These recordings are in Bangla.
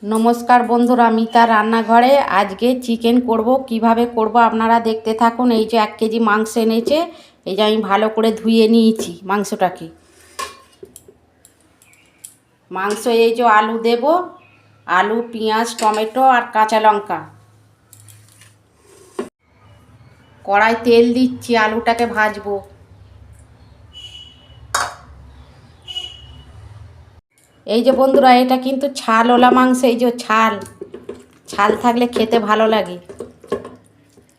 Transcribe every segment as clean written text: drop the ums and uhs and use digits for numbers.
নমস্কার বন্ধুরা, মিতা রান্নাঘরে আজকে চিকেন করব। কিভাবে করব আপনারা দেখতে থাকুন। এই যে 1 কেজি মাংস এনেছে, এই যে আমি ভালো করে ধুয়ে নিয়েছি মাংসটাকে। মাংস এই যে আলু দেব, আলু, পেঁয়াজ, টমেটো আর কাঁচা লঙ্কা। কড়াই তেল দিচ্ছি, আলুটাকে ভাজবো। এই যে বন্ধুরা, এটা কিন্তু ছালওয়ালা মাংস। এই যে ছাল ছাল থাকলে খেতে ভালো লাগে।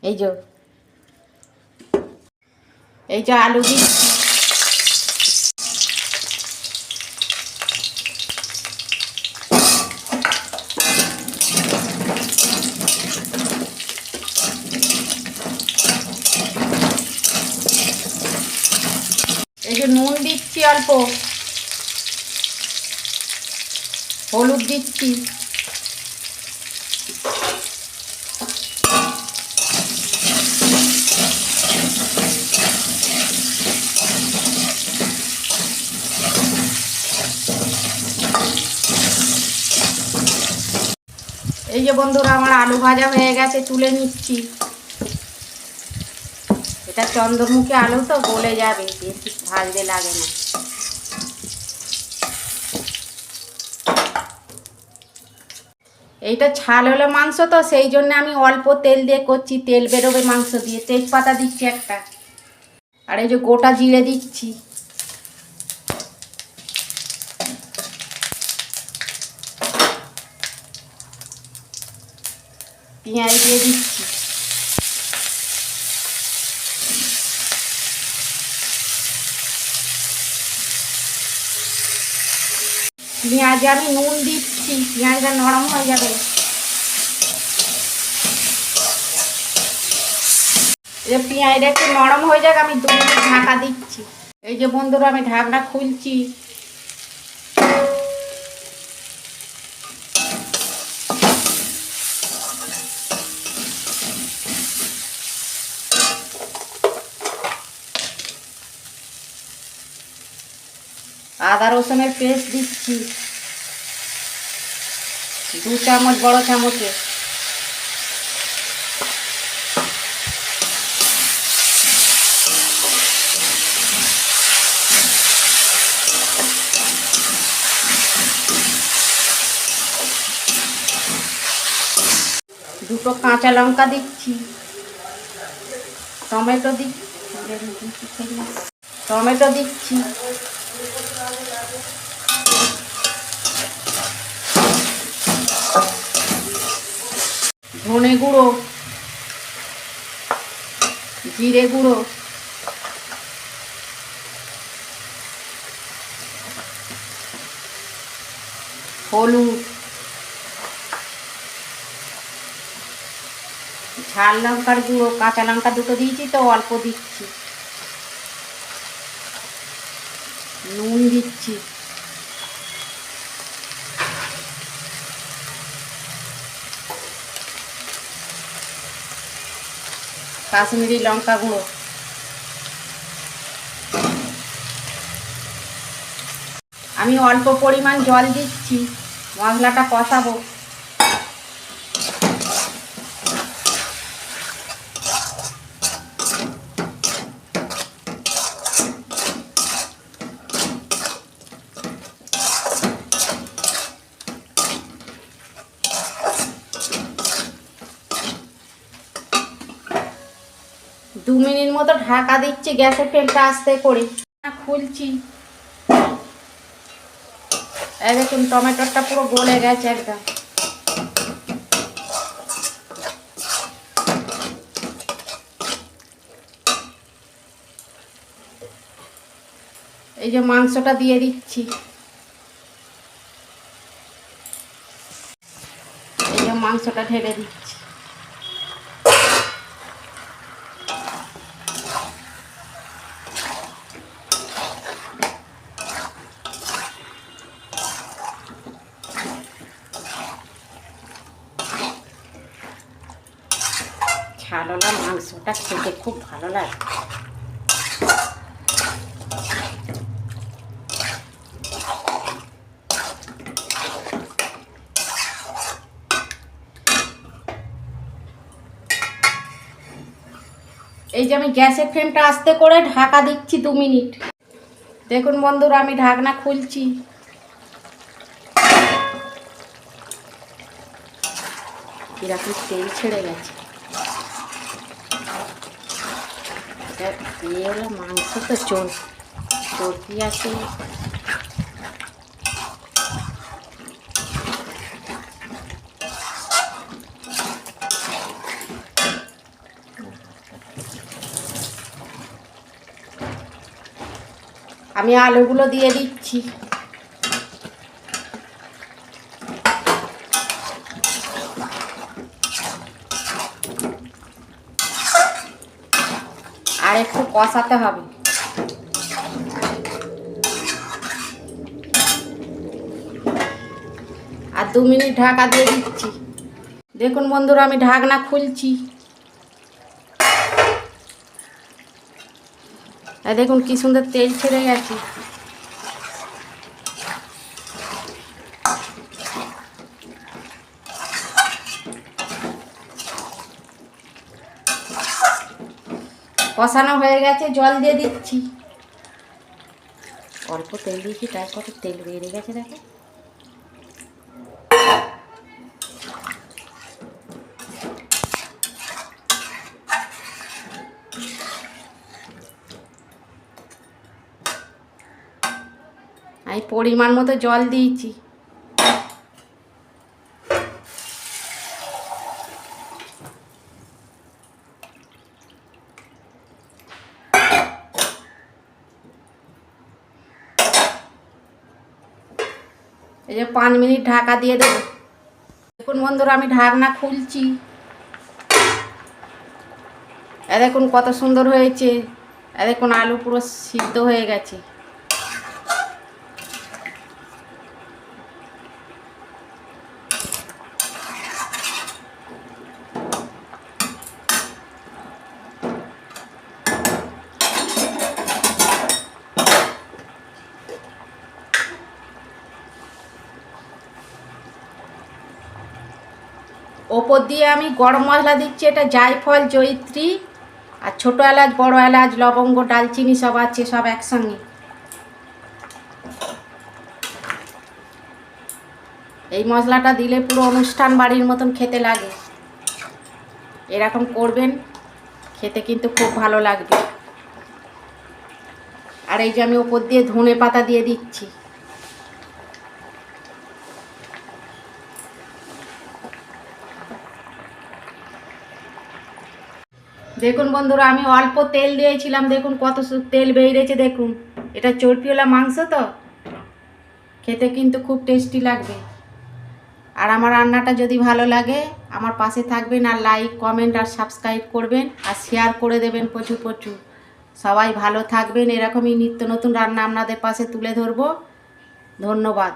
এই যে আলু দিচ্ছি। এই যে নুন দিচ্ছি, অল্প হলুদ দিচ্ছি। এই যে বন্ধুরা, আমার আলু ভাজা হয়ে গেছে, তুলে নিচ্ছি। এটা চন্দ্রমুখী আলু তো গলে যাবে, বেশি ভাজতে লাগে না। এইটা ছাল হলো মাংস তো, সেই জন্য আমি অল্প তেল দিয়ে করছি। তেল বেরোবে মাংস দিয়ে। তেজপাতা দিচ্ছি একটা, আর এই যে গোটা জিরে দিচ্ছি। পেঁয়াজ দিয়ে দিচ্ছি। পেঁয়াজে আমি নুন দিচ্ছি, পেঁয়াজটা নরম হয়ে যাবে। এই পেঁয়াজটা একটু নরম হয়ে যাক, আমি 2 মিনিট ঢাকা দিচ্ছি। এই যে বন্ধুরা, আমি ঢাকনা খুলছি। আদা রসুনের পেস্ট দিচ্ছি 2 চামচ, বড় চামচে। দুটো কাঁচা লঙ্কা দিচ্ছি। টমেটো দিচ্ছি। ধনে গুঁড়ো, জিরে গুঁড়ো, হলুদ, ঝাল লঙ্কার গুঁড়ো। কাঁচা লঙ্কা দুটো দিয়েছি তো অল্প দিচ্ছি। নুন দিচ্ছি। কাশ্মীরি লঙ্কা গুঁড়ো। আমি অল্প পরিমাণ জল দিচ্ছি, মশলাটা কষাবো। দু মিনিট মতো ঢাকা দিচ্ছি, গ্যাসের ফ্লেমটা আস্তে করে। খুলছি। এই দেখুন, টমেটোটা পুরো গলে গেছে একদম। এই যে মাংসটা দিয়ে দিচ্ছি। এই যে মাংসটা ঢেলে দিচ্ছি। ছালওয়ালা মাংসটা খেতে খুব ভালো লাগে। এই যে আমি গ্যাসের ফ্লেমটা আস্তে করে ঢাকা দিচ্ছি 2 মিনিট। দেখুন বন্ধুরা আমি ঢাকনা খুলছি। এরকম তেল ছেড়ে গেছে। এটা হলো মাংস, তো চর্বি আছে। আমি আলুগুলো দিয়ে দিচ্ছি। আর একটু কষাতে হবে। আর 2 মিনিট ঢাকা দিয়ে দিচ্ছি। দেখুন বন্ধুরা আমি ঢাকনা খুলছি। আর দেখুন কি সুন্দর তেল ছেড়ে গেছে। কষানো হয়ে গেছে, জল দিয়ে দিচ্ছি। অল্প তেল দিয়েছি তাই কত তেল বেরিয়ে গেছে দেখো। আমি পরিমাণ মতো জল দিয়েছি। এই যে 5 মিনিট ঢাকা দিয়ে দেবো। দেখুন বন্ধুরা আমি ঢাকনা খুলছি। দেখুন কত সুন্দর হয়েছে। দেখুন আলু পুরো সিদ্ধ হয়ে গেছে। ওপর দিয়ে আমি গরম মশলা দিচ্ছি। এটা জায়ফল, জয়িত্রী আর ছোটো এলাচ, বড় এলাচ, লবঙ্গ, ডালচিনি সব আছে, সব একসঙ্গে। এই মশলাটা দিলে পুরো অনুষ্ঠান বাড়ির মতন খেতে লাগে। এরকম করবেন, খেতে কিন্তু খুব ভালো লাগবে। আর এই যে আমি ওপর দিয়ে ধনে পাতা দিয়ে দিচ্ছি। দেখুন বন্ধুরা আমি অল্প তেল দিয়েছিলাম, দেখুন কত তেল বেরিয়েছে। দেখুন এটা চর্বিওয়ালা মাংস, তো খেতে কিন্তু খুব টেস্টি লাগবে। আর আমার রান্নাটা যদি ভালো লাগে আমার পাশে থাকবেন, আর লাইক, কমেন্ট আর সাবস্ক্রাইব করবেন, আর শেয়ার করে দেবেন প্রচুর প্রচুর। সবাই ভালো থাকবেন। এরকমই নিত্য নতুন রান্না আপনাদের পাশে তুলে ধরবো। ধন্যবাদ।